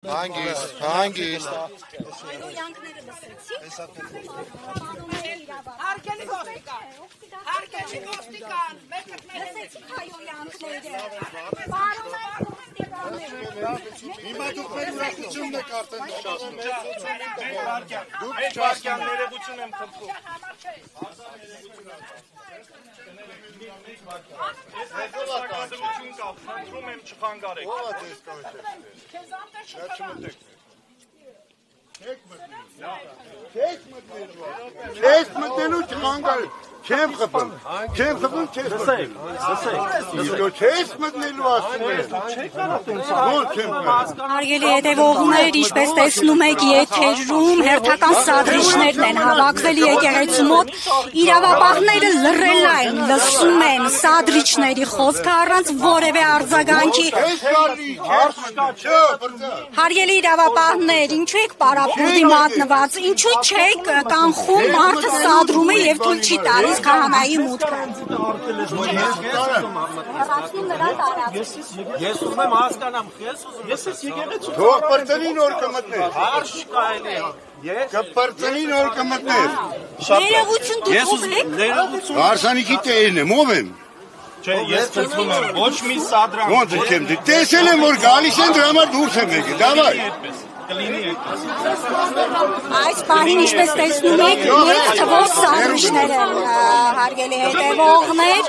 Հանգիստ։ Հայոյանքները լսեցի։ Հարգելի ոստիկան, Լսեցի հայոյանքները։ Հիմա դուք մեր ուրախությունն եք արդեն Մեկ վարկյան ներողություն եմ խնդրում։ Ես հետո խնդրում եմ չխանգարեք։ Չես մտնելու չխանգար, չեմ խփում, չես մտնելու ասում եմ։ Հարգելի հետևողներ, ինչպես տեսնում եք, եթերում հերթական սադրիչներն են հավաքվել եկեղեցու մոտ, իրավապահները լռել են, լսում են սադրիչների խոսքը առանց որևէ արձագանքի։ Հարգելի իրավապահներ, ինչու եք պարապմունքի մատնված, ինչու չեք կանխում մարդը սադրում է եւ թույլ չի տալիս քահանայի մուտքը։ Ես ուզում եմ հասկանամ, ես ես եկեղեցու։ Թող բրծնի նոր կմտներ։ Հարշ կարելի է։ Կբրծնի նոր կմտներ։ Ներողություն դուք ով եք։ Ներողություն։ Հարսանիքի տերն եմ, ով եմ։ Չէ, ես խնդրում եմ, ոչ մի սադրանք։ Ոնց եմ դի։ Տեսել եմ որ գալիս են դրա համար դուրս եմ եկել։ Դավայ։ Կլինի այդպես։ Այս պահին ինչպես տեսնում եք, մեկ թվով սանդվիչներ են, հարգելի հետևողներ։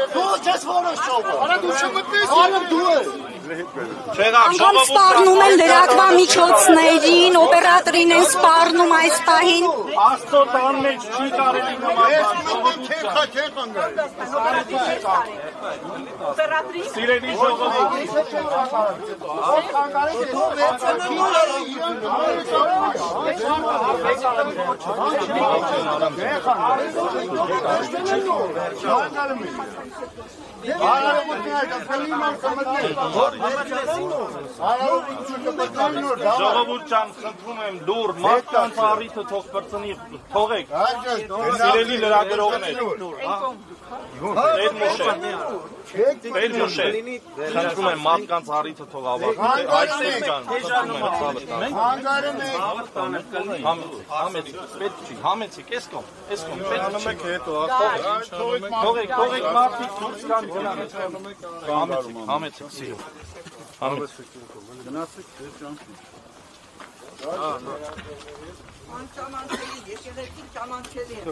Անգամ սպառնում են լրատվամիջոցներին, օպերատորին են սպառնում այս պահին։ Աստծո տան մեջ չի կարելի Սիրելի ժողովուրդ։ Ժողովուրդ ջան, խնդրում եմ լուր, մարդկանց առիթը թող բրծնի, թողեք։ Սիրելի լրագրողներ։ Պետմուշե, խնդրում եմ մարդկանց առիթը թող ավարտի։ Այստեղ ջան, խնդրում եմ համեցիք, պետք չի, համեցիք, էս կողմ, պետք չի։ Թողեք մարդիկ դուրս կան գնանք։ Համեցիք, սիրում։ Համեցիք։ Գնացեք, ճանչի։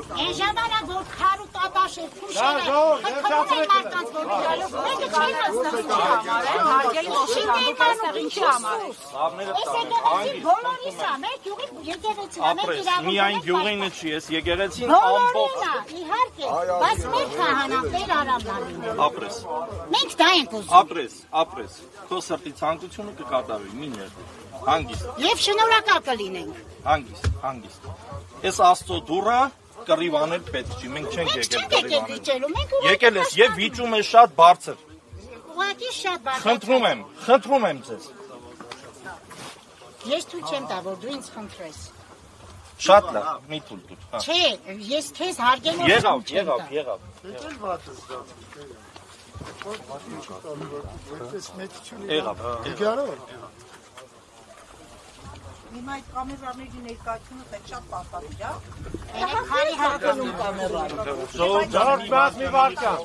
Այն ժամանակ որ քար ու տատաշ էր փուշերը, խնդրում են մարդկանց որ գալով, մեկը չի նստում հարգելի ոստիկան, ինչի համար է։ Այս եկեղեցին բոլորիս է, մեր գյուղի եկեղեցին է, մեր իրավունքները։ Միայն գյուղինը չի, ես եկեղեցին բոլորին է, իհարկե, բայց մեր քահանան, մեր արամնանին։ ապրես։ Մենք դա ենք ուզում։ Ապրես, քո սրտի ցանկությունը կկատարվի, մի ներդի, հանգիստ։ Եվ շնորհակալ կլինենք։ Հանգիստ։ Ես Աստծո դուռը կռիվ անել պետք չի, մենք չենք եկել կռիվ անել։ Եկել ես եւ վիճում է շատ բարձր։ Ուղղակի շատ բարձր։ Խնդրում եմ ձեզ։ Ես թույլ չեմ տա, որ դու ինձ խնդրես։ Շատ լավ, մի թույլ տուր։ Չէ, ես քեզ հարգելով Եղավ։ Հիմա այդ կամերաների ներկայությունը պետք շատ պարտադիր է։ Երեք քանի հարկանում կամերան։ Ժողովուրդ, մի վարքան։